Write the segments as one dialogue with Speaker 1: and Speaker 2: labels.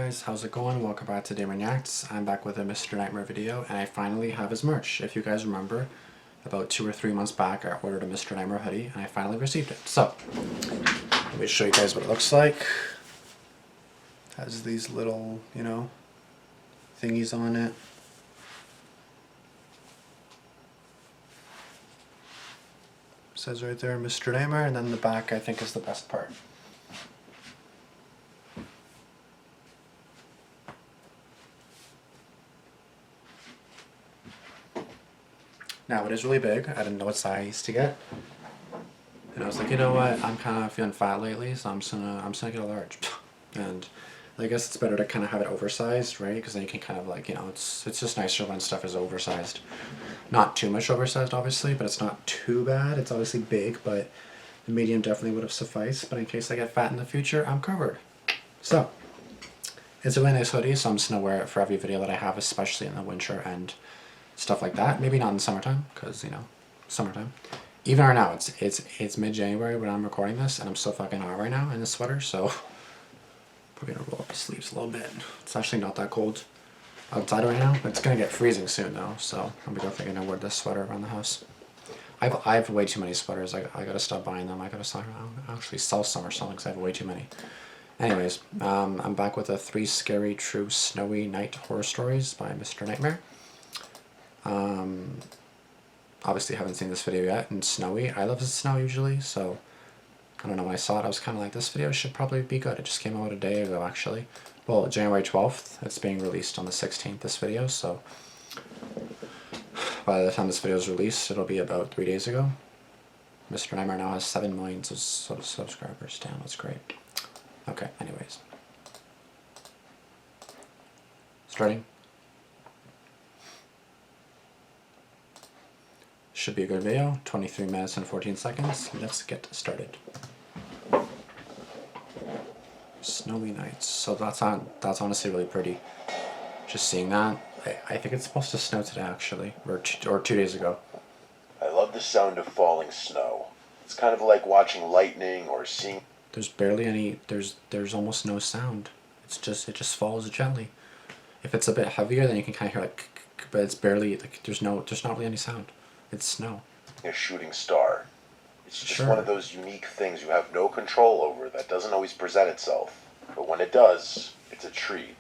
Speaker 1: guys, how's it going? Welcome back to Damian Reacts. I'm back with a Mr. Nightmare video, and I finally have his merch. If you guys remember, about 2 or 3 months back, I ordered a Mr. Nightmare hoodie, and I finally received it. So, let me show you guys what it looks like. It has these little, thingies on it. It says right there, Mr. Nightmare, and then the back, I think, is the best part. Now, it is really big. I didn't know what size to get. And I was like, you know what, I'm kind of feeling fat lately, so I'm just gonna get a large. And I guess it's better to kind of have it oversized, right? Because then you can kind of like, it's just nicer when stuff is oversized. Not too much oversized, obviously, but it's not too bad. It's obviously big, but the medium definitely would have sufficed. But in case I get fat in the future, I'm covered. So, it's a really nice hoodie, so I'm just gonna wear it for every video that I have, especially in the winter and stuff like that. Maybe not in the summertime, because summertime. Even right now, it's mid-January when I'm recording this, and I'm so fucking hot right now in this sweater. So we're gonna roll up the sleeves a little bit. It's actually not that cold outside right now. It's gonna get freezing soon though, so I'm definitely gonna wear this sweater around the house. I have way too many sweaters. I gotta stop buying them. I gotta stop. I'll actually sell some or something because I have way too many. Anyways, I'm back with a 3 Scary True Snowy Night Horror Stories by Mr. Nightmare. Obviously haven't seen this video yet, and snowy. I love the snow usually, so I don't know, when I saw it I was kind of like, this video should probably be good. It just came out a day ago actually. Well, January 12th, it's being released on the 16th, this video, so by the time this video is released, it'll be about 3 days ago. Mr. Nightmare now has 7 million subscribers. Damn, that's great. Okay, anyways. Starting. Should be a good video. 23 minutes and 14 seconds. Let's get started. Snowy nights. So that's honestly really pretty. Just seeing that. I think it's supposed to snow today actually, or 2 days ago.
Speaker 2: I love the sound of falling snow. It's kind of like watching lightning or seeing.
Speaker 1: There's barely any. There's almost no sound. It just falls gently. If it's a bit heavier, then you can kind of hear like, but it's barely like there's not really any sound. It's snow.
Speaker 2: A shooting star. It's just one of those unique things you have no control over that doesn't always present itself. But when it does, it's a treat.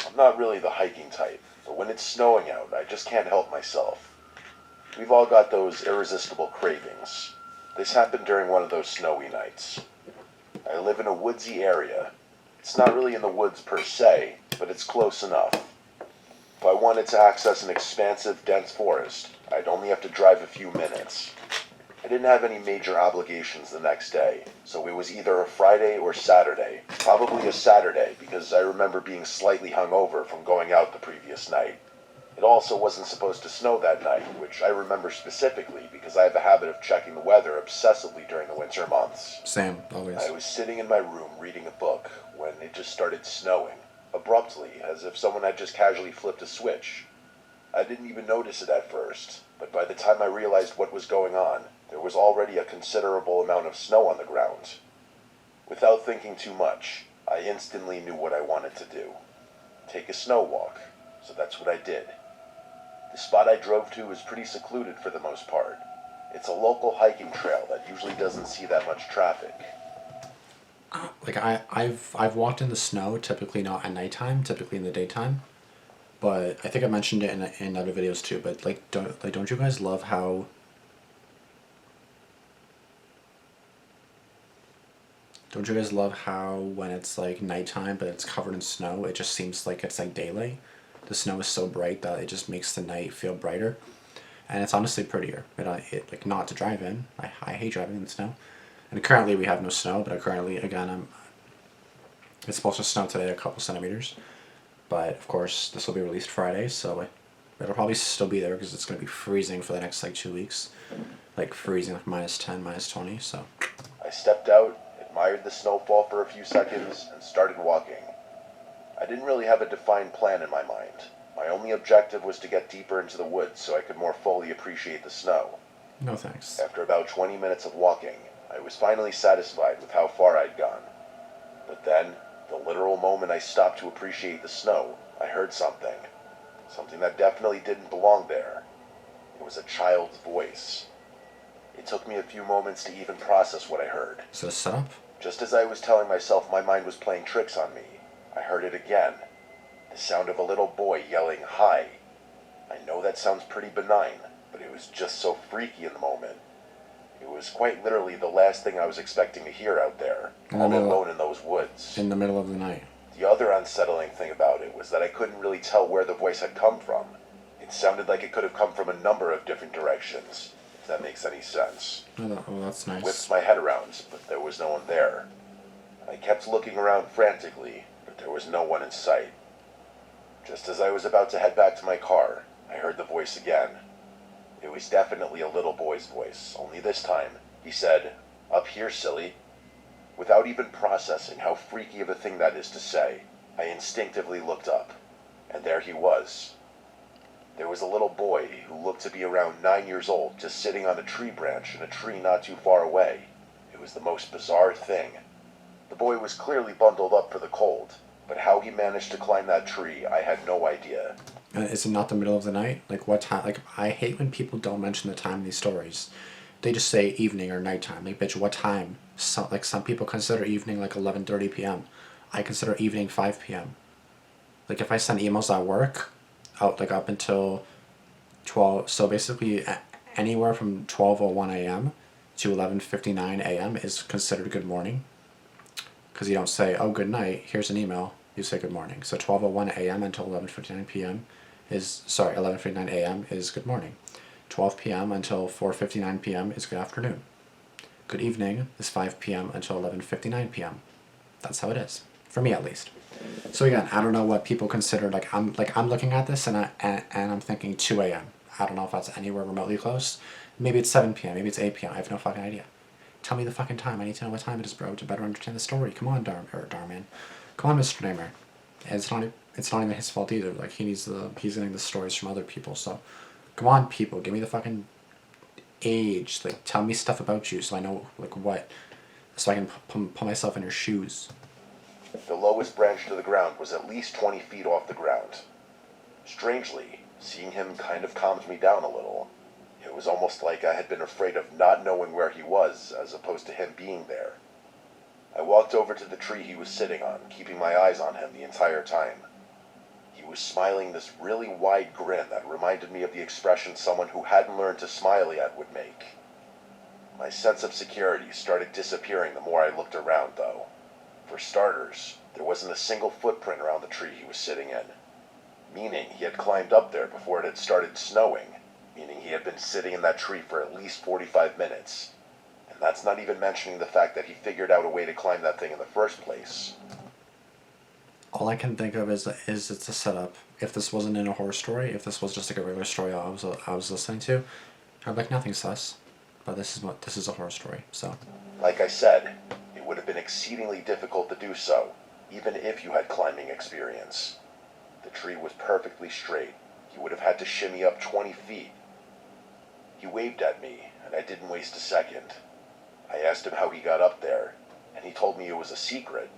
Speaker 2: I'm not really the hiking type, but when it's snowing out, I just can't help myself. We've all got those irresistible cravings. This happened during one of those snowy nights. I live in a woodsy area. It's not really in the woods per se, but it's close enough. If I wanted to access an expansive, dense forest, I'd only have to drive a few minutes. I didn't have any major obligations the next day, so it was either a Friday or Saturday. Probably a Saturday, because I remember being slightly hungover from going out the previous night. It also wasn't supposed to snow that night, which I remember specifically because I have a habit of checking the weather obsessively during the winter months.
Speaker 1: Same, always.
Speaker 2: I was sitting in my room reading a book when it just started snowing. Abruptly, as if someone had just casually flipped a switch. I didn't even notice it at first, but by the time I realized what was going on, there was already a considerable amount of snow on the ground. Without thinking too much, I instantly knew what I wanted to do. Take a snow walk, so that's what I did. The spot I drove to is pretty secluded for the most part. It's a local hiking trail that usually doesn't see that much traffic.
Speaker 1: Like I've walked in the snow, typically not at nighttime, typically in the daytime. But I think I mentioned it in other videos too. But don't you guys love how? Don't you guys love how when it's like nighttime but it's covered in snow, it just seems like it's like daylight. The snow is so bright that it just makes the night feel brighter, and it's honestly prettier. It like not to drive in. I hate driving in the snow. And currently we have no snow, but currently, again, it's supposed to snow today a couple centimeters. But, of course, this will be released Friday, so it'll probably still be there because it's going to be freezing for the next, like, 2 weeks. Like, freezing, like, -10, -20, so.
Speaker 2: I stepped out, admired the snowfall for a few seconds, and started walking. I didn't really have a defined plan in my mind. My only objective was to get deeper into the woods so I could more fully appreciate the snow.
Speaker 1: No thanks.
Speaker 2: After about 20 minutes of walking, I was finally satisfied with how far I'd gone. But then, The literal moment I stopped to appreciate the snow, I heard something. Something that definitely didn't belong there. It was a child's voice. It took me a few moments to even process what I heard.
Speaker 1: Is it a setup?
Speaker 2: Just as I was telling myself my mind was playing tricks on me, I heard it again. The sound of a little boy yelling, "Hi." I know that sounds pretty benign, but it was just so freaky in the moment. It was quite literally the last thing I was expecting to hear out there, all alone in those woods.
Speaker 1: In the middle of the night.
Speaker 2: The other unsettling thing about it was that I couldn't really tell where the voice had come from. It sounded like it could have come from a number of different directions, if that makes any sense.
Speaker 1: Oh, that's nice.
Speaker 2: I whipped my head around, but there was no one there. I kept looking around frantically, but there was no one in sight. Just as I was about to head back to my car, I heard the voice again. It was definitely a little boy's voice, only this time, he said, "Up here, silly." Without even processing how freaky of a thing that is to say, I instinctively looked up, and there he was. There was a little boy who looked to be around 9 years old just sitting on a tree branch in a tree not too far away. It was the most bizarre thing. The boy was clearly bundled up for the cold, but how he managed to climb that tree, I had no idea.
Speaker 1: Is it not the middle of the night? Like what time? Like I hate when people don't mention the time in these stories. They just say evening or nighttime. Like bitch, what time? Some people consider evening like 11:30 p.m. I consider evening 5 p.m. Like if I send emails at work, out like up until 12. So basically, anywhere from 12:01 a.m. to 11:59 a.m. is considered good morning. Because you don't say, "Oh, good night. Here's an email." You say good morning. So 12:01 a.m. until 11:59 p.m. 11:59 a.m. is good morning. 12 p.m. until 4:59 p.m. is good afternoon. Good evening is 5 p.m. until 11:59 p.m. That's how it is, for me at least. So again, I don't know what people consider. I'm looking at this and I'm thinking 2 a.m. I don't know if that's anywhere remotely close. Maybe it's 7 p.m. Maybe it's 8 p.m. I have no fucking idea. Tell me the fucking time. I need to know what time it is, bro, to better understand the story. Come on, Damian. Come on, Mr. Namer. It's not even his fault either. Like he's getting the stories from other people. So, come on, people, give me the fucking age. Like, tell me stuff about you so I know like what, so I can put myself in your shoes.
Speaker 2: The lowest branch to the ground was at least 20 feet off the ground. Strangely, seeing him kind of calmed me down a little. It was almost like I had been afraid of not knowing where he was, as opposed to him being there. I walked over to the tree he was sitting on, keeping my eyes on him the entire time. He was smiling this really wide grin that reminded me of the expression someone who hadn't learned to smile yet would make. My sense of security started disappearing the more I looked around, though. For starters, there wasn't a single footprint around the tree he was sitting in, meaning he had climbed up there before it had started snowing, meaning he had been sitting in that tree for at least 45 minutes. And that's not even mentioning the fact that he figured out a way to climb that thing in the first place.
Speaker 1: All I can think of is it's a setup. If this wasn't in a horror story, if this was just like a regular story I was listening to, I'd like nothing sus. But this is a horror story. So,
Speaker 2: like I said, it would have been exceedingly difficult to do so, even if you had climbing experience. The tree was perfectly straight. You would have had to shimmy up 20 feet. He waved at me, and I didn't waste a second. I asked him how he got up there, and he told me it was a secret.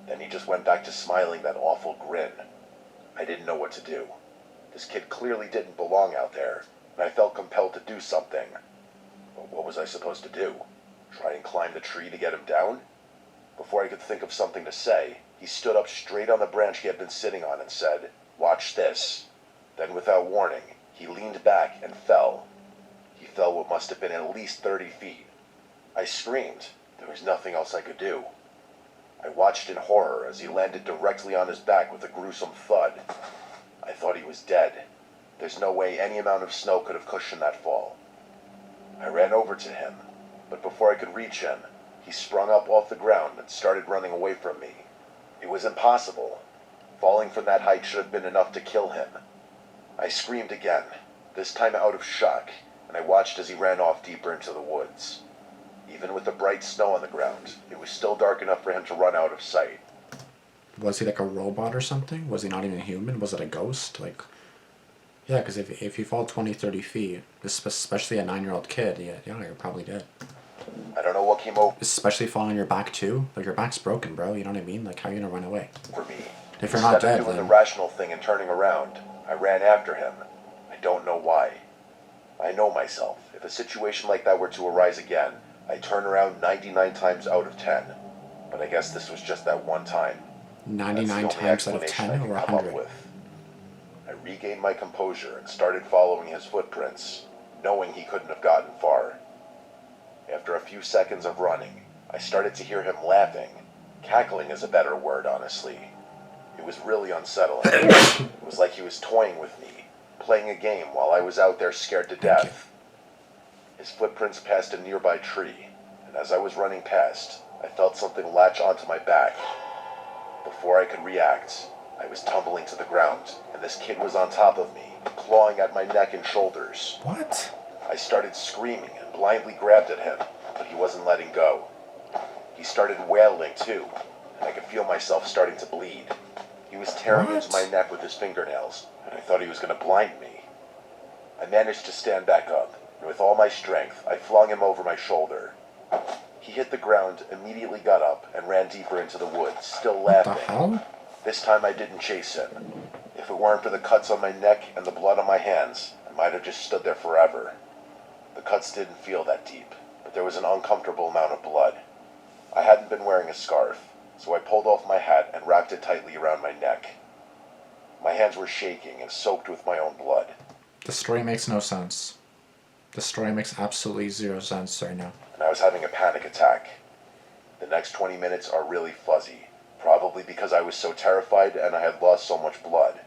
Speaker 2: Then he just went back to smiling that awful grin. I didn't know what to do. This kid clearly didn't belong out there, and I felt compelled to do something. But what was I supposed to do? Try and climb the tree to get him down? Before I could think of something to say, he stood up straight on the branch he had been sitting on and said, "Watch this." Then without warning, he leaned back and fell. He fell what must have been at least 30 feet. I screamed. There was nothing else I could do. I watched in horror as he landed directly on his back with a gruesome thud. I thought he was dead. There's no way any amount of snow could have cushioned that fall. I ran over to him, but before I could reach him, he sprung up off the ground and started running away from me. It was impossible. Falling from that height should have been enough to kill him. I screamed again, this time out of shock, and I watched as he ran off deeper into the woods. Even with the bright snow on the ground, it was still dark enough for him to run out of sight.
Speaker 1: Was he like a robot or something? Was he not even human? Was it a ghost? Like, yeah, because if you fall 20, 30 feet, especially a 9-year-old kid, yeah, you're probably dead.
Speaker 2: I don't know what came over
Speaker 1: Especially falling on your back too. Like your back's broken, bro. You know what I mean? Like how are you gonna run away?
Speaker 2: me.
Speaker 1: If you're not
Speaker 2: Instead
Speaker 1: dead,
Speaker 2: of doing
Speaker 1: then
Speaker 2: the rational thing and turning around, I ran after him. I don't know why. I know myself. If a situation like that were to arise again, I turn around 99 times out of 10. But I guess this was just that one time. That's the
Speaker 1: 99
Speaker 2: only
Speaker 1: times out of
Speaker 2: explanation
Speaker 1: 10
Speaker 2: I can
Speaker 1: or
Speaker 2: come up
Speaker 1: 100.
Speaker 2: with. I regained my composure and started following his footprints, knowing he couldn't have gotten far. After a few seconds of running, I started to hear him laughing. Cackling is a better word, honestly. It was really unsettling. It was like he was toying with me, playing a game while I was out there scared to
Speaker 1: Thank you.
Speaker 2: death. His footprints passed a nearby tree, and as I was running past, I felt something latch onto my back. Before I could react, I was tumbling to the ground, and this kid was on top of me, clawing at my neck and shoulders.
Speaker 1: What?
Speaker 2: I started screaming and blindly grabbed at him, but he wasn't letting go. He started wailing too, and I could feel myself starting to bleed. He was tearing into my neck with his fingernails, and I thought he was going to blind me. I managed to stand back up, and with all my strength, I flung him over my shoulder. He hit the ground, immediately got up, and ran deeper into the woods, still
Speaker 1: What the
Speaker 2: laughing.
Speaker 1: hell?
Speaker 2: This time I didn't chase him. If it weren't for the cuts on my neck and the blood on my hands, I might have just stood there forever. The cuts didn't feel that deep, but there was an uncomfortable amount of blood. I hadn't been wearing a scarf, so I pulled off my hat and wrapped it tightly around my neck. My hands were shaking and soaked with my own blood.
Speaker 1: The story makes no sense. The story makes absolutely zero sense right now.
Speaker 2: And I was having a panic attack. The next 20 minutes are really fuzzy, probably because I was so terrified and I had lost so much blood.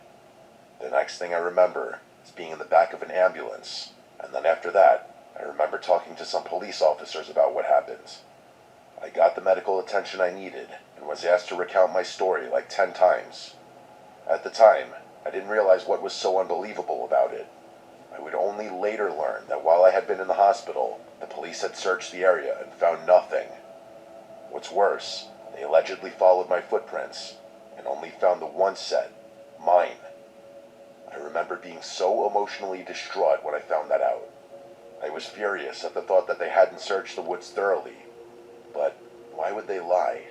Speaker 2: The next thing I remember is being in the back of an ambulance, and then after that, I remember talking to some police officers about what happened. I got the medical attention I needed and was asked to recount my story like 10 times. At the time, I didn't realize what was so unbelievable about it. I would only later learn that while I had been in the hospital, the police had searched the area and found nothing. What's worse, they allegedly followed my footprints and only found the one set, mine. I remember being so emotionally distraught when I found that out. I was furious at the thought that they hadn't searched the woods thoroughly. But why would they lie?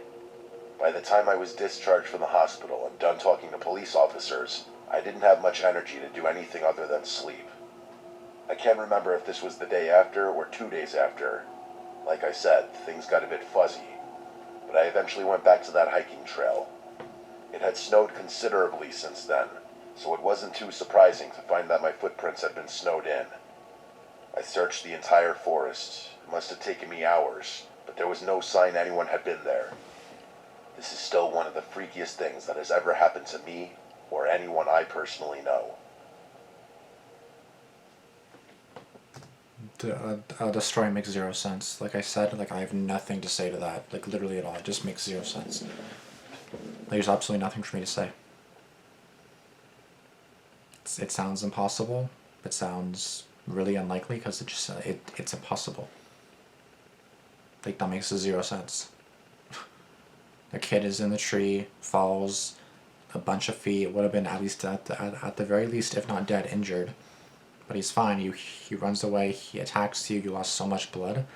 Speaker 2: By the time I was discharged from the hospital and done talking to police officers, I didn't have much energy to do anything other than sleep. I can't remember if this was the day after or 2 days after. Like I said, things got a bit fuzzy, but I eventually went back to that hiking trail. It had snowed considerably since then, so it wasn't too surprising to find that my footprints had been snowed in. I searched the entire forest. It must have taken me hours, but there was no sign anyone had been there. This is still one of the freakiest things that has ever happened to me or anyone I personally know.
Speaker 1: The story makes zero sense. Like I said, like I have nothing to say to that. Like literally at all. It just makes zero sense. There's absolutely nothing for me to say. It sounds impossible. It sounds really unlikely because it's impossible. Like that makes zero sense. A kid is in the tree, falls a bunch of feet, would have been at least at the very least, if not dead, injured. But he's fine. He runs away. He attacks you. You lost so much blood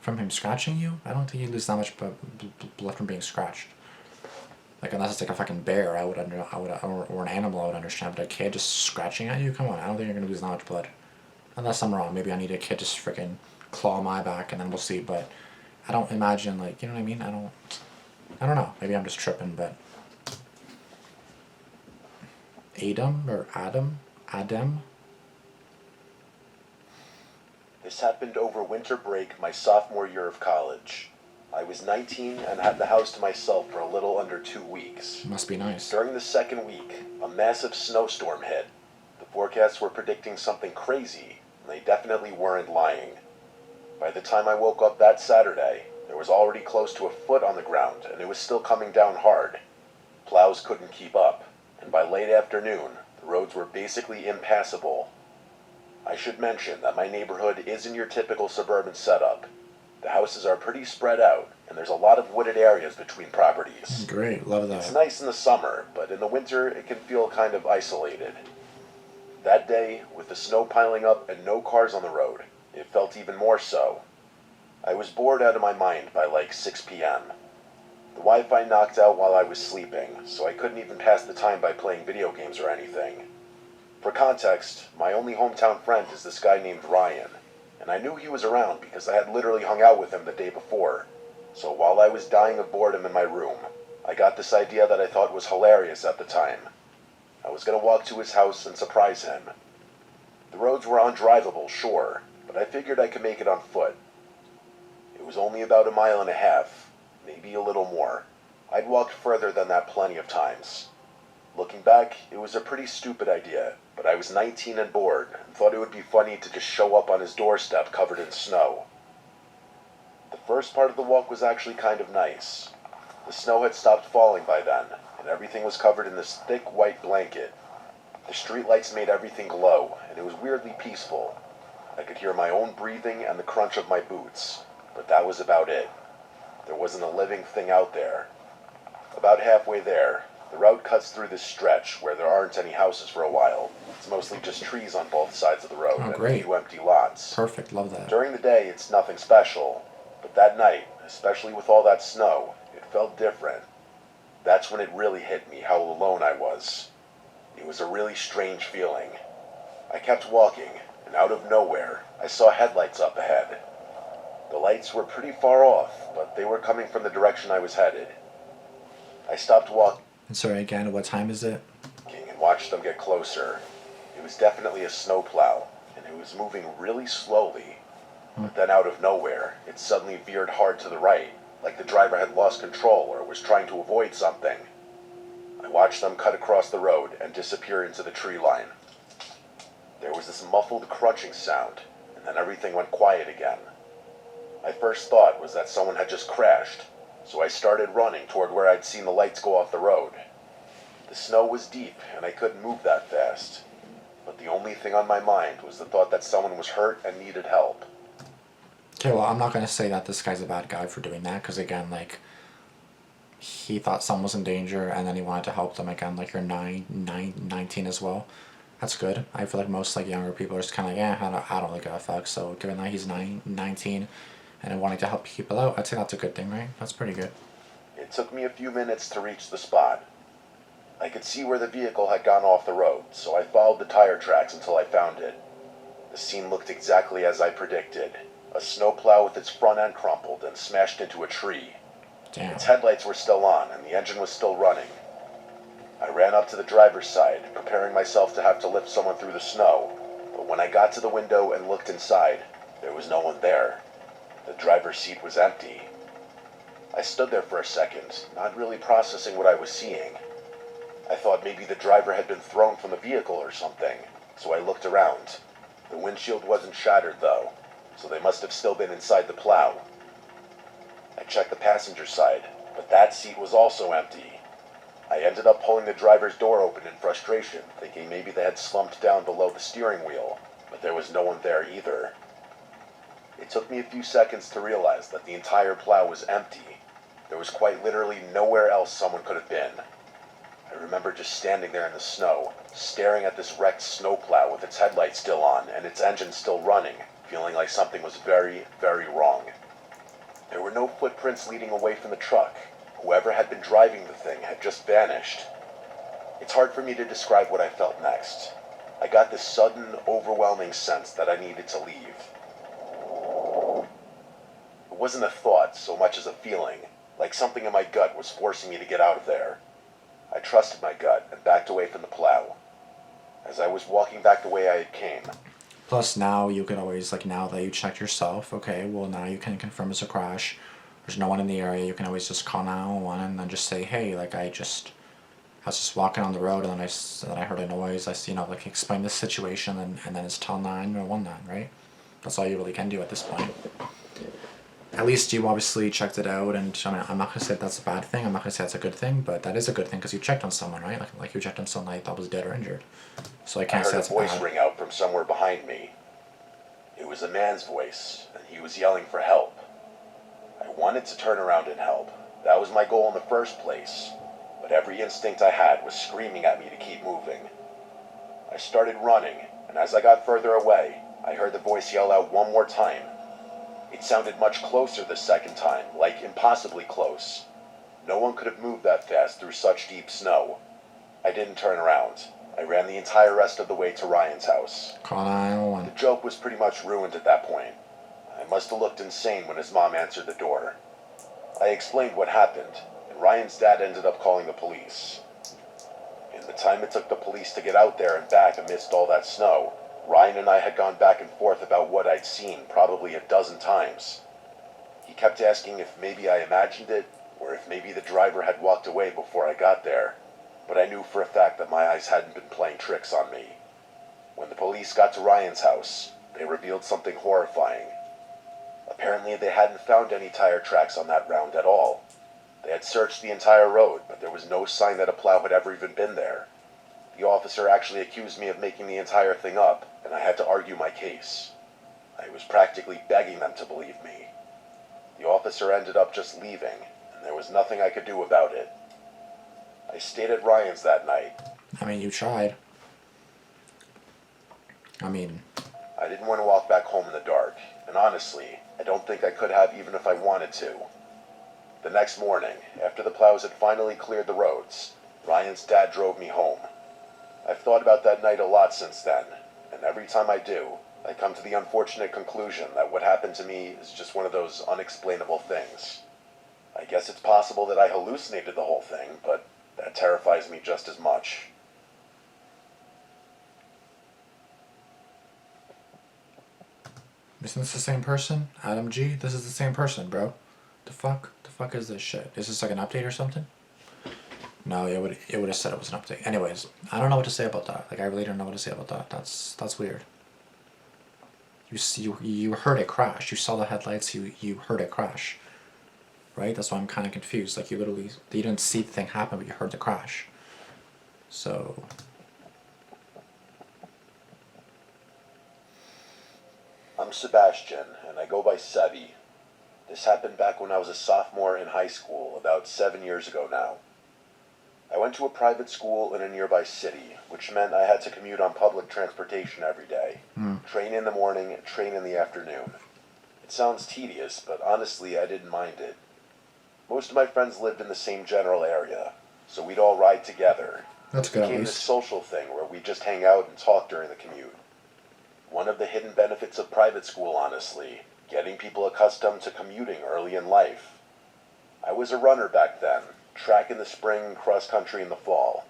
Speaker 1: from him scratching you. I don't think you lose that much blood from being scratched. Like unless it's like a fucking bear, or an animal, I would understand. But a kid just scratching at you, come on. I don't think you're gonna lose that much blood. Unless I'm wrong. Maybe I need a kid just freaking claw my back, and then we'll see. But I don't imagine, like, you know what I mean. I don't know. Maybe I'm just tripping, but Adam.
Speaker 2: This happened over winter break my sophomore year of college. I was 19 and had the house to myself for a little under 2 weeks.
Speaker 1: Must be nice.
Speaker 2: During the second week, a massive snowstorm hit. The forecasts were predicting something crazy, and they definitely weren't lying. By the time I woke up that Saturday, there was already close to a foot on the ground, and it was still coming down hard. Plows couldn't keep up, and by late afternoon, the roads were basically impassable. I should mention that my neighborhood isn't your typical suburban setup. The houses are pretty spread out, and there's a lot of wooded areas between properties.
Speaker 1: Great, love that.
Speaker 2: It's nice in the summer, but in the winter it can feel kind of isolated. That day, with the snow piling up and no cars on the road, it felt even more so. I was bored out of my mind by like 6 p.m. The Wi-Fi knocked out while I was sleeping, so I couldn't even pass the time by playing video games or anything. For context, my only hometown friend is this guy named Ryan, and I knew he was around because I had literally hung out with him the day before. So while I was dying of boredom in my room, I got this idea that I thought was hilarious at the time. I was going to walk to his house and surprise him. The roads were undrivable, sure, but I figured I could make it on foot. It was only about a mile and a half, maybe a little more. I'd walked further than that plenty of times. Looking back, it was a pretty stupid idea, but I was 19 and bored and thought it would be funny to just show up on his doorstep covered in snow. The first part of the walk was actually kind of nice. The snow had stopped falling by then, and everything was covered in this thick white blanket. The streetlights made everything glow, and it was weirdly peaceful. I could hear my own breathing and the crunch of my boots, but that was about it. There wasn't a living thing out there. About halfway there, the route cuts through this stretch where there aren't any houses for a while. It's mostly just trees on both sides of the road and a few empty lots.
Speaker 1: Perfect, love that.
Speaker 2: During the day, it's nothing special, but that night, especially with all that snow, it felt different. That's when it really hit me how alone I was. It was a really strange feeling. I kept walking, and out of nowhere, I saw headlights up ahead. The lights were pretty far off, but they were coming from the direction I was headed. I stopped walking.
Speaker 1: And sorry again, what time is it?
Speaker 2: And watched them get closer. It was definitely a snowplow, and it was moving really slowly. But then out of nowhere, it suddenly veered hard to the right, like the driver had lost control or was trying to avoid something. I watched them cut across the road and disappear into the tree line. There was this muffled crunching sound, and then everything went quiet again. My first thought was that someone had just crashed, so I started running toward where I'd seen the lights go off the road. The snow was deep, and I couldn't move that fast. But the only thing on my mind was the thought that someone was hurt and needed help.
Speaker 1: Okay, well, I'm not going to say that this guy's a bad guy for doing that, because again, like, he thought someone was in danger, and then he wanted to help them again, like, you're 19 as well. That's good. I feel like most, like, younger people are just kind of like, I don't really give a fuck, so given that he's 19, and wanting to help people out, I'd say that's a good thing, right? That's pretty good.
Speaker 2: It took me a few minutes to reach the spot. I could see where the vehicle had gone off the road, so I followed the tire tracks until I found it. The scene looked exactly as I predicted. A snowplow with its front end crumpled and smashed into a tree.
Speaker 1: Damn.
Speaker 2: Its headlights were still on, and the engine was still running. I ran up to the driver's side, preparing myself to have to lift someone through the snow, but when I got to the window and looked inside, there was no one there. The driver's seat was empty. I stood there for a second, not really processing what I was seeing. I thought maybe the driver had been thrown from the vehicle or something, so I looked around. The windshield wasn't shattered, though, so they must have still been inside the plow. I checked the passenger side, but that seat was also empty. I ended up pulling the driver's door open in frustration, thinking maybe they had slumped down below the steering wheel, but there was no one there either. It took me a few seconds to realize that the entire plow was empty. There was quite literally nowhere else someone could have been. I remember just standing there in the snow, staring at this wrecked snowplow with its headlights still on and its engine still running, feeling like something was very, very wrong. There were no footprints leading away from the truck. Whoever had been driving the thing had just vanished. It's hard for me to describe what I felt next. I got this sudden, overwhelming sense that I needed to leave. It wasn't a thought so much as a feeling, like something in my gut was forcing me to get out of there. I trusted my gut and backed away from the plow. As I was walking back the way I had came.
Speaker 1: Plus now you could always, like, now that you checked yourself, okay, well now you can confirm it's a crash. There's no one in the area, you can always just call 911 and then just say, hey, like, I was just walking on the road and then I heard a noise, like, explain the situation and then it's tell 911 then, right? That's all you really can do at this point. At least you obviously checked it out, and I mean, I'm not going to say that's a bad thing, I'm not going to say that's a good thing, but that is a good thing because you checked on someone, right? Like you checked on someone that was dead or injured. So I can't say that's bad.
Speaker 2: I heard a voice ring out from somewhere behind me. It was a man's voice, and he was yelling for help. I wanted to turn around and help. That was my goal in the first place, but every instinct I had was screaming at me to keep moving. I started running, and as I got further away, I heard the voice yell out one more time. It sounded much closer the second time, like impossibly close. No one could have moved that fast through such deep snow. I didn't turn around. I ran the entire rest of the way to Ryan's house.
Speaker 1: Call
Speaker 2: The
Speaker 1: 911.
Speaker 2: joke was pretty much ruined at that point. I must have looked insane when his mom answered the door. I explained what happened, and Ryan's dad ended up calling the police. In the time it took the police to get out there and back amidst all that snow, Ryan and I had gone back and forth about what I'd seen probably a dozen times. He kept asking if maybe I imagined it, or if maybe the driver had walked away before I got there, but I knew for a fact that my eyes hadn't been playing tricks on me. When the police got to Ryan's house, they revealed something horrifying. Apparently they hadn't found any tire tracks on that round at all. They had searched the entire road, but there was no sign that a plow had ever even been there. The officer actually accused me of making the entire thing up, and I had to argue my case. I was practically begging them to believe me. The officer ended up just leaving, and there was nothing I could do about it. I stayed at Ryan's that night.
Speaker 1: I mean, you tried. I
Speaker 2: didn't want to walk back home in the dark, and honestly, I don't think I could have even if I wanted to. The next morning, after the plows had finally cleared the roads, Ryan's dad drove me home. I've thought about that night a lot since then, and every time I do, I come to the unfortunate conclusion that what happened to me is just one of those unexplainable things. I guess it's possible that I hallucinated the whole thing, but that terrifies me just as much.
Speaker 1: isn't this the same person? Adam G? This is the same person, bro. The fuck? The fuck is this shit? Is this like an update or something? No, it would have said it was an update. Anyways, I don't know what to say about that. Like, I really don't know what to say about that. That's weird. You heard it crash. You saw the headlights. You heard it crash. Right? That's why I'm kind of confused. Like, you didn't see the thing happen, but you heard the crash. So
Speaker 2: I'm Sebastian, and I go by Sebi. This happened back when I was a sophomore in high school, about 7 years ago now. I went to a private school in a nearby city, which meant I had to commute on public transportation every day. Train in the morning, train in the afternoon. It sounds tedious, but honestly I didn't mind it. Most of my friends lived in the same general area, so we'd all ride together.
Speaker 1: that's
Speaker 2: It
Speaker 1: good at
Speaker 2: became this
Speaker 1: least.
Speaker 2: social thing where we'd just hang out and talk during the commute. One of the hidden benefits of private school, honestly, getting people accustomed to commuting early in life. I was a runner back then, track in the spring, cross country in the fall.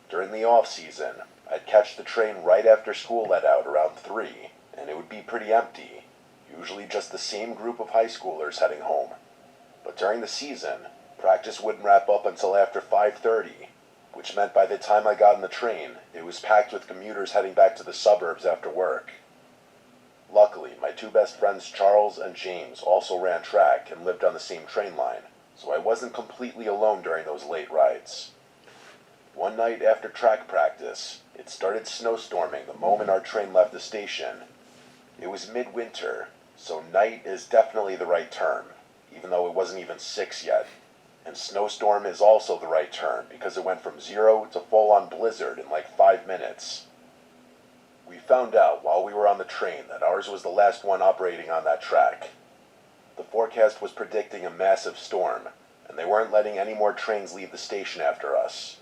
Speaker 2: During the off season, I'd catch the train right after school let out around 3, and it would be pretty empty, usually just the same group of high schoolers heading home. But during the season, practice wouldn't wrap up until after 5:30, which meant by the time I got on the train, it was packed with commuters heading back to the suburbs after work. Luckily, my two best friends Charles and James also ran track and lived on the same train line, so I wasn't completely alone during those late rides. One night after track practice, it started snowstorming the moment our train left the station. It was midwinter, so night is definitely the right term, even though it wasn't even 6 yet. And snowstorm is also the right term because it went from 0 to full-on blizzard in like 5 minutes. We found out while we were on the train that ours was the last one operating on that track. The forecast was predicting a massive storm, and they weren't letting any more trains leave the station after us.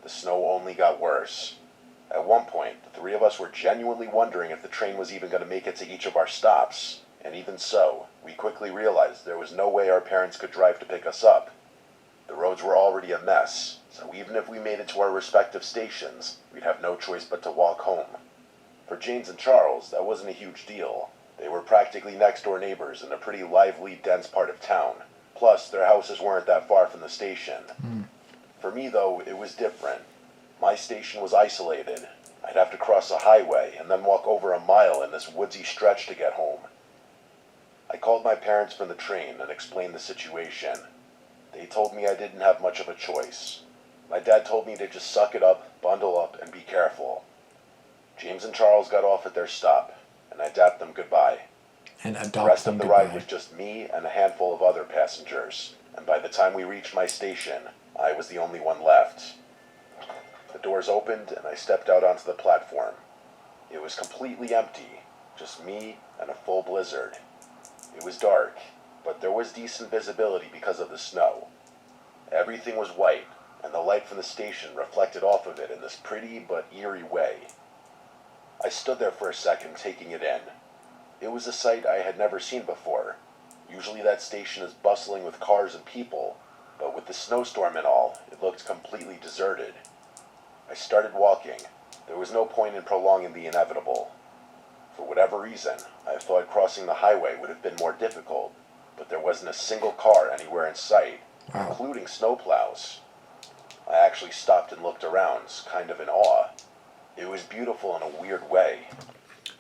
Speaker 2: The snow only got worse. At one point, the three of us were genuinely wondering if the train was even going to make it to each of our stops, and even so, we quickly realized there was no way our parents could drive to pick us up. The roads were already a mess, so even if we made it to our respective stations, we'd have no choice but to walk home. For James and Charles, that wasn't a huge deal. They were practically next-door neighbors in a pretty lively, dense part of town. Plus, their houses weren't that far from the station. For me, though, it was different. My station was isolated. I'd have to cross a highway and then walk over a mile in this woodsy stretch to get home. I called my parents from the train and explained the situation. They told me I didn't have much of a choice. My dad told me to just suck it up, bundle up, and be careful. James and Charles got off at their stop, and I dapped them goodbye.
Speaker 1: And
Speaker 2: The
Speaker 1: adopt
Speaker 2: rest
Speaker 1: them
Speaker 2: of the ride
Speaker 1: goodbye.
Speaker 2: was just me and a handful of other passengers, and by the time we reached my station, I was the only one left. The doors opened and I stepped out onto the platform. It was completely empty, just me and a full blizzard. It was dark, but there was decent visibility because of the snow. Everything was white, and the light from the station reflected off of it in this pretty but eerie way. I stood there for a second, taking it in. It was a sight I had never seen before. Usually that station is bustling with cars and people, but with the snowstorm and all, it looked completely deserted. I started walking. There was no point in prolonging the inevitable. For whatever reason, I thought crossing the highway would have been more difficult, but there wasn't a single car anywhere in sight,
Speaker 1: Wow.
Speaker 2: including snowplows. I actually stopped and looked around, kind of in awe. It was beautiful in a weird way.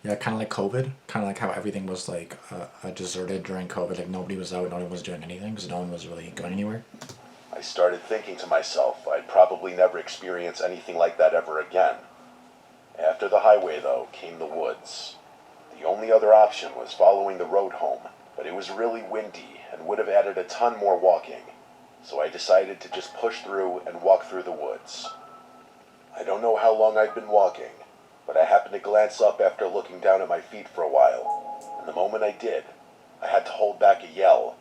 Speaker 1: Yeah, kind of like COVID. Kind of like how everything was like deserted during COVID. Like nobody was out, no one was doing anything because no one was really going anywhere.
Speaker 2: I started thinking to myself I'd probably never experience anything like that ever again. After the highway, though, came the woods. The only other option was following the road home, but it was really windy and would have added a ton more walking, so I decided to just push through and walk through the woods. I don't know how long I'd been walking, but I happened to glance up after looking down at my feet for a while, and the moment I did, I had to hold back a yell.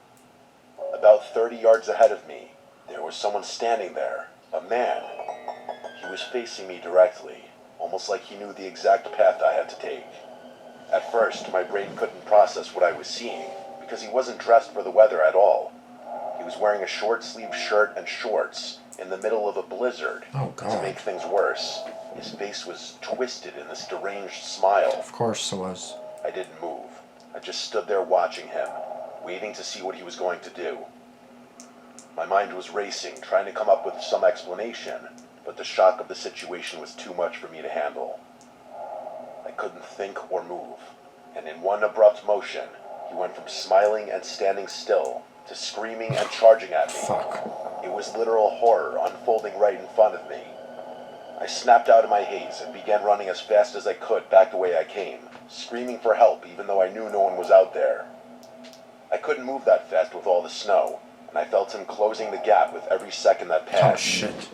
Speaker 2: About 30 yards ahead of me, there was someone standing there, a man. He was facing me directly, almost like he knew the exact path I had to take. At first, my brain couldn't process what I was seeing, because he wasn't dressed for the weather at all. He was wearing a short-sleeved shirt and shorts in the middle of a blizzard.
Speaker 1: Oh,
Speaker 2: To
Speaker 1: God.
Speaker 2: make things worse, his face was twisted in this deranged smile.
Speaker 1: Of course it was.
Speaker 2: I didn't move. I just stood there watching him, waiting to see what he was going to do. My mind was racing, trying to come up with some explanation, but the shock of the situation was too much for me to handle. I couldn't think or move, and in one abrupt motion, he went from smiling and standing still to screaming and charging at me.
Speaker 1: Fuck.
Speaker 2: It was literal horror unfolding right in front of me. I snapped out of my haze and began running as fast as I could back the way I came, screaming for help even though I knew no one was out there. I couldn't move that fast with all the snow, and I felt him closing the gap with every second that passed.
Speaker 1: Oh, shit.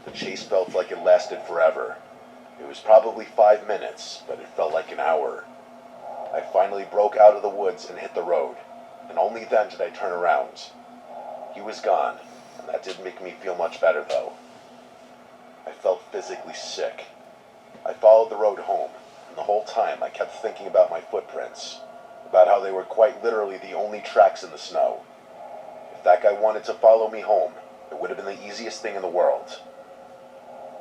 Speaker 2: The chase felt like it lasted forever. It was probably 5 minutes, but it felt like an hour. I finally broke out of the woods and hit the road, and only then did I turn around. He was gone, and that didn't make me feel much better though. I felt physically sick. I followed the road home, and the whole time I kept thinking about my footprints, about how they were quite literally the only tracks in the snow. If that guy wanted to follow me home, it would have been the easiest thing in the world.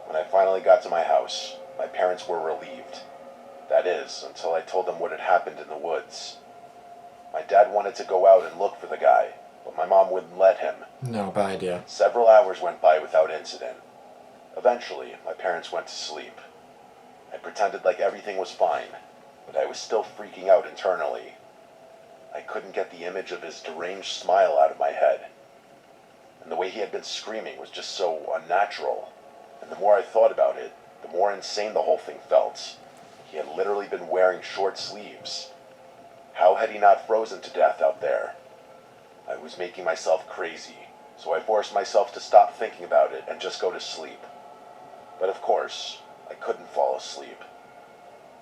Speaker 2: When I finally got to my house, my parents were relieved. That is, until I told them what had happened in the woods. My dad wanted to go out and look for the guy, but my mom wouldn't let him.
Speaker 1: No, bad idea.
Speaker 2: Several hours went by without incident. Eventually, my parents went to sleep. I pretended like everything was fine, but I was still freaking out internally. I couldn't get the image of his deranged smile out of my head. And the way he had been screaming was just so unnatural. And the more I thought about it, the more insane the whole thing felt. He had literally been wearing short sleeves. How had he not frozen to death out there? I was making myself crazy, so I forced myself to stop thinking about it and just go to sleep. But of course, I couldn't fall asleep.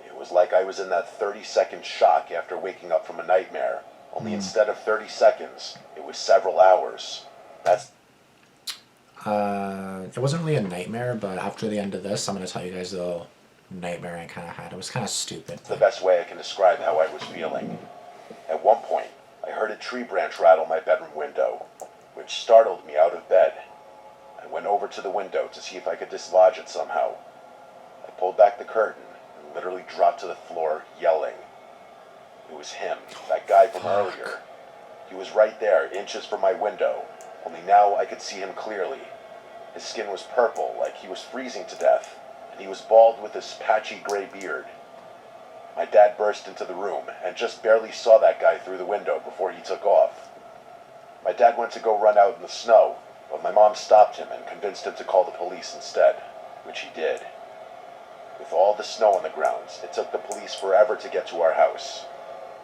Speaker 2: It was like I was in that 30-second shock after waking up from a nightmare, only instead of 30 seconds, it was several hours. That's
Speaker 1: It wasn't really a nightmare, but after the end of this, I'm going to tell you guys the little nightmare I kind of had. It was kind of stupid.
Speaker 2: the best way I can describe how I was feeling. At one point, I heard a tree branch rattle my bedroom window, which startled me out of bed. I went over to the window to see if I could dislodge it somehow. I pulled back the curtain and literally dropped to the floor, yelling. It was him, that guy from earlier. He was right there, inches from my window, only now I could see him clearly. His skin was purple, like he was freezing to death, and he was bald with this patchy gray beard. My dad burst into the room and just barely saw that guy through the window before he took off. My dad went to go run out in the snow, but my mom stopped him and convinced him to call the police instead, which he did. With all the snow on the ground, it took the police forever to get to our house.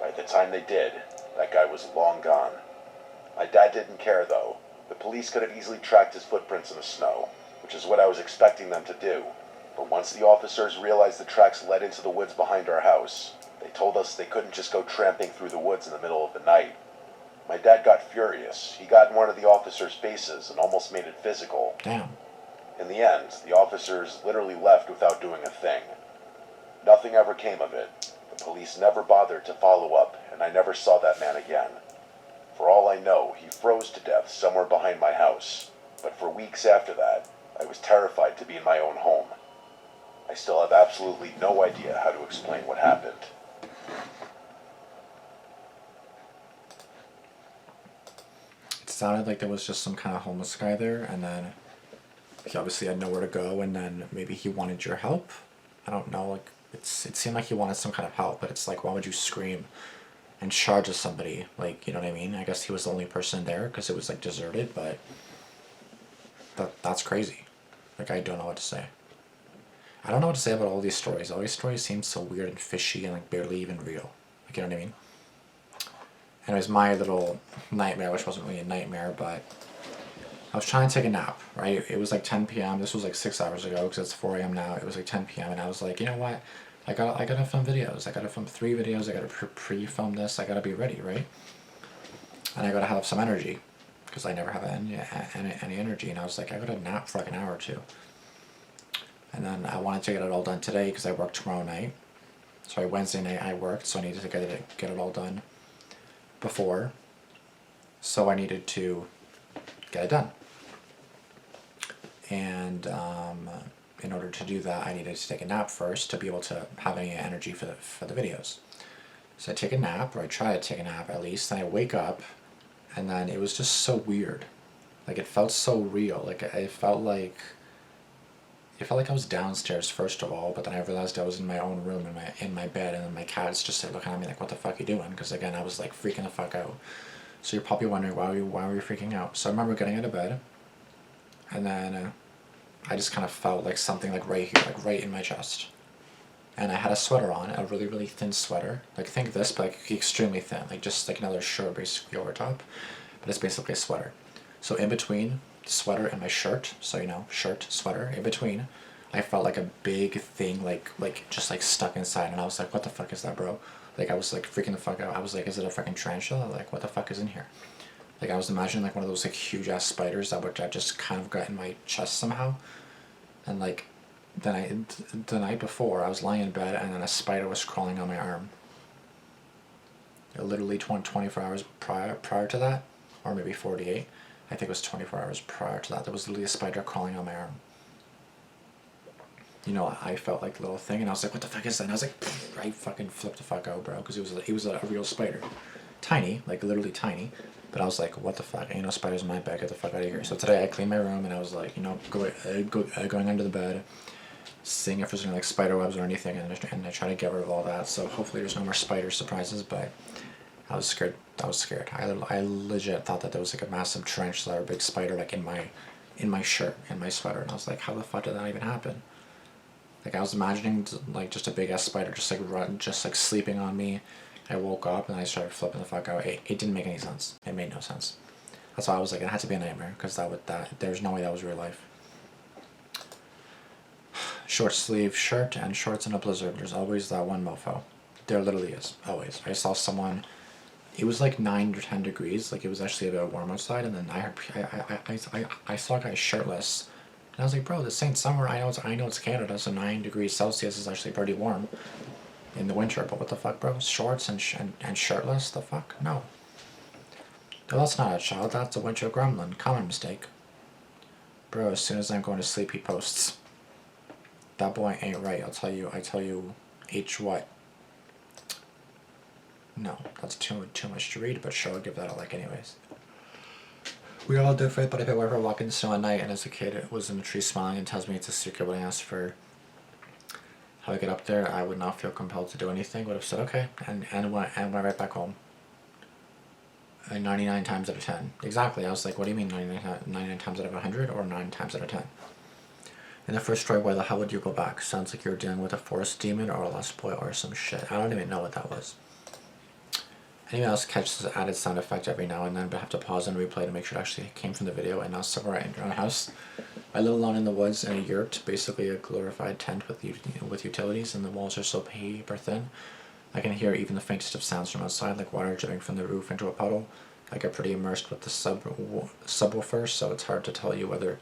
Speaker 2: By the time they did, that guy was long gone. My dad didn't care though. The police could have easily tracked his footprints in the snow, which is what I was expecting them to do. But once the officers realized the tracks led into the woods behind our house, They told us they couldn't just go tramping through the woods in the middle of the night. My dad got furious. He got in one of the officers' faces and almost made it physical.
Speaker 1: Damn.
Speaker 2: In the end, the officers literally left without doing a thing. Nothing ever came of it. The police never bothered to follow up, and I never saw that man again. For all I know, he froze to death somewhere behind my house. But for weeks after that, I was terrified to be in my own home. I still have absolutely no idea how to explain what happened.
Speaker 1: It sounded like there was just some kind of homeless guy there, and then he obviously had nowhere to go, and then maybe he wanted your help. I don't know, like, it seemed like he wanted some kind of help, but it's like, why would you scream and charge at somebody? Like, you know what I mean? I guess he was the only person there because it was, like, deserted, but that's crazy. Like, I don't know what to say. I don't know what to say about all these stories. All these stories seem so weird and fishy and, like, barely even real. Like, you know what I mean? Anyways, my little nightmare, which wasn't really a nightmare, but I was trying to take a nap, right? It was like 10 p.m. This was like 6 hours ago because it's 4 a.m. now. It was like 10 p.m. and I was like, you know what? I gotta film videos. I gotta film 3 videos. I gotta pre-film this. I gotta be ready, right? And I gotta have some energy because I never have any energy. And I was like, I gotta nap for like an hour or two. And then I wanted to get it all done today because I work tomorrow night. Sorry, Wednesday night I worked, so I needed to get it all done before. So I needed to get it done. And in order to do that, I needed to take a nap first to be able to have any energy for the videos. So I take a nap, or I try to take a nap at least, and I wake up, and then it was just so weird. Like, it felt so real. Like, it felt like I was downstairs first of all, but then I realized I was in my own room in my bed, and then my cat's just like looking at me like, what the fuck are you doing? Because again, I was like freaking the fuck out. So you're probably wondering why were you freaking out? So I remember getting out of bed, and then I just kind of felt like something like right here, like right in my chest. And I had a sweater on, a really, really thin sweater. Like, think this, but like extremely thin, like just like another shirt basically over top. But it's basically a sweater. So in between the sweater and my shirt, so you know, shirt, sweater, in between, I felt like a big thing, like just like stuck inside. And I was like, what the fuck is that, bro? Like, I was like freaking the fuck out. I was like, is it a fucking tarantula? Like, what the fuck is in here? Like, I was imagining like one of those like huge ass spiders that just kind of got in my chest somehow. And like, the night before, I was lying in bed and then a spider was crawling on my arm. Literally 24 hours prior to that, or maybe 48. I think it was 24 hours prior to that. There was literally a spider crawling on my arm. You know, I felt like the little thing, and I was like, what the fuck is that? And I was like, I fucking flipped the fuck out, bro, because it was a real spider. Tiny, like literally tiny. But I was like, what the fuck? Ain't no spiders in my bed, get the fuck out of here. So today I cleaned my room, and I was like, you know, going under the bed, seeing if there's any like spider webs or anything, and I try to get rid of all that. So hopefully there's no more spider surprises, but I was scared. I legit thought that there was like a massive tarantula or a big spider like in my shirt, in my sweater, and I was like, how the fuck did that even happen? Like, I was imagining like just a big ass spider just like sleeping on me. I woke up and I started flipping the fuck out. It didn't make any sense. It made no sense. That's why I was like, it had to be a nightmare, because there's no way that was real life. Short sleeve shirt and shorts in a blizzard. There's always that one mofo. There literally is, always. I saw someone. It was like 9 or 10 degrees. Like, it was actually a bit warm outside, and then I saw a guy shirtless. And I was like, bro, this ain't summer. I know it's Canada, so 9 degrees Celsius is actually pretty warm in the winter. But what the fuck, bro? Shorts and shirtless? The fuck? No. No, that's not a child. That's a winter gremlin. Common mistake. Bro, as soon as I'm going to sleep, he posts. That boy ain't right. I tell you, H what? No, that's too much to read, but sure, I'll give that a like anyways. We're all different, but if I were ever walking in the snow at night and as a kid it was in a tree smiling and tells me it's a secret when I ask for how I get up there, I would not feel compelled to do anything. Would have said okay, and went right back home. 99 times out of 10. Exactly. I was like, what do you mean 99 times out of 100 or 9 times out of 10? In the first story, why the hell would you go back? Sounds like you're dealing with a forest demon or a lost boy or some shit. I don't even know what that was. Anyone else catches the added sound effect every now and then, but have to pause and replay to make sure it actually came from the video and not somewhere in your own house. I live alone in the woods in a yurt, basically a glorified tent with utilities, and the walls are so paper thin I can hear even the faintest of sounds from outside, like water dripping from the roof into a puddle. I get pretty immersed with the subwoofer, so it's hard to tell whether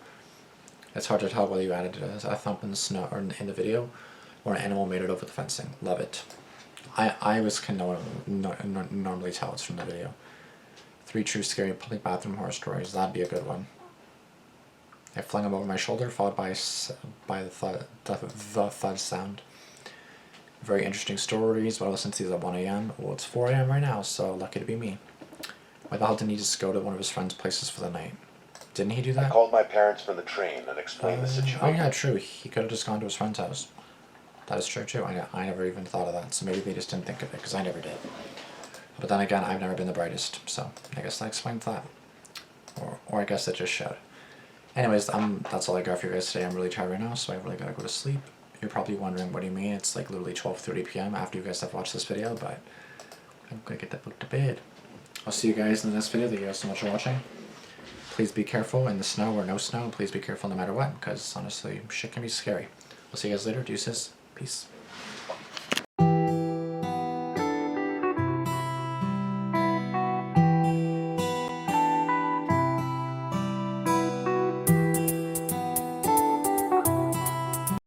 Speaker 1: you added a thump in the snow or in the video, or an animal made it over the fencing. Love it. I can normally tell it's from the video. 3 true scary public bathroom horror stories. That'd be a good one. I flung him over my shoulder, followed by the thud sound. Very interesting stories, but I listened to these at 1 a.m. Well, it's 4 a.m. right now, so lucky to be me. Why the hell didn't he just go to one of his friend's places for the night? Didn't he do that?
Speaker 2: I called my parents from the train and explained the situation.
Speaker 1: Oh yeah, true. He could have just gone to his friend's house. That is true too. I never even thought of that, so maybe they just didn't think of it, because I never did. But then again, I've never been the brightest, so I guess that explains that. Or I guess it just showed. Anyways, that's all I got for you guys today. I'm really tired right now, so I really gotta go to sleep. You're probably wondering, what do you mean? It's like literally 12:30 p.m. after you guys have watched this video, but I'm gonna get that book to bed. I'll see you guys in the next video. Thank you guys so much for watching. Please be careful in the snow or no snow. Please be careful no matter what, because honestly, shit can be scary. We'll see you guys later. Deuces. Peace.